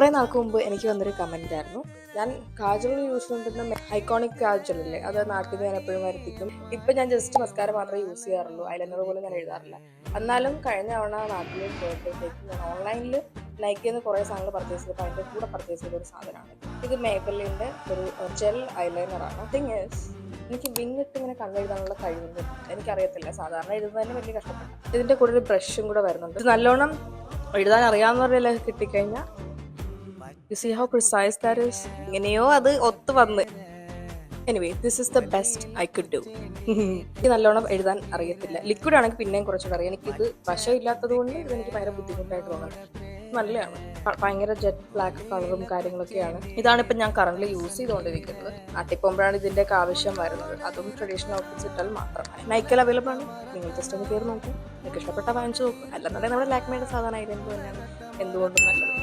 കുറേ നാൾക്ക് മുമ്പ് എനിക്ക് വന്നൊരു കമൻ്റ് ആയിരുന്നു. ഞാൻ കാജൽ യൂസ് ചെയ്തിരുന്ന ഐക്കോണിക് കാജൽ ഇല്ലേ, അത് നാട്ടിൽ നിന്ന് ഞാൻ എപ്പോഴും വരുത്തിക്കും. ഇപ്പം ഞാൻ ജസ്റ്റ് മസ്കാര മാത്രമേ യൂസ് ചെയ്യാറുള്ളൂ, ഐലൈനർ പോലും ഞാൻ എഴുതാറില്ല. എന്നാലും കഴിഞ്ഞ തവണ നാട്ടിൽ പോയപ്പോഴത്തേക്കും ഞാൻ ഓൺലൈനിൽ നൈക്കിൽ നിന്ന് കുറേ സാധനങ്ങൾ പർച്ചേസ് ചെയ്തപ്പോൾ അതിൻ്റെ കൂടെ പർച്ചേസ് ചെയ്ത ഒരു സാധനമാണ് ഇത്. മേബലിൻ്റെ ഒരു ജെൽ ഐലൈനറാണ്. തിങ് ഈസ്, എനിക്ക് വിങ്ങിട്ട് ഇങ്ങനെ കണ്ണെഴുതാനുള്ള കഴിവൊന്നും എനിക്കറിയത്തില്ല. സാധാരണ എഴുതുന്നതിന് വലിയ കഷ്ടപ്പെട്ടു. ഇതിൻ്റെ കൂടെ ഒരു ബ്രഷും കൂടെ വരുന്നുണ്ട്. ഇത് നല്ലോണം എഴുതാൻ അറിയാവുന്നവരെല്ലാം കിട്ടിക്കഴിഞ്ഞാൽ you see how precise that is. എങ്ങനെയോ അത് ഒത്തു വന്ന്. Anyway, this is the best I could do. എനിക്ക് നല്ലോണം എഴുതാൻ അറിയത്തില്ല. ലിക്വിഡ് ആണെങ്കിൽ പിന്നെയും കുറച്ചുകൂടെ അറിയാം. എനിക്കിത് വശമില്ലാത്തത് കൊണ്ട് ഇതെനിക്ക് ഭയങ്കര ബുദ്ധിമുട്ടായിട്ട് തോന്നുന്നത്. നല്ലതാണ്. ഭയങ്കര ജെറ്റ് ബ്ലാക്ക് കളറും കാര്യങ്ങളൊക്കെയാണ്. ഇതാണ് ഇപ്പം ഞാൻ കറന്റ് യൂസ് ചെയ്തുകൊണ്ടിരിക്കുന്നത്. നാട്ടിൽ പോകുമ്പോഴാണ് ഇതിൻ്റെയൊക്കെ ആവശ്യം വരുന്നത്. അതും ട്രഡീഷണൽ ഔട്ട്ഫിറ്റ്സ് ഇട്ടാൽ മാത്രമാണ്. നൈക്കൽ അവൈലബിൾ ആണ്. നിങ്ങൾ ജസ്റ്റ് ഒന്ന് കയറി നോക്കും. നിങ്ങൾക്ക് ഇഷ്ടപ്പെട്ട വാങ്ങിച്ചു നോക്കും. അല്ലെന്നുണ്ടെങ്കിൽ നമ്മുടെ ലാക്മേയുടെ സാധാരണ ഐലൈനർ തന്നെയാണ് എന്തുകൊണ്ടും നല്ലത്.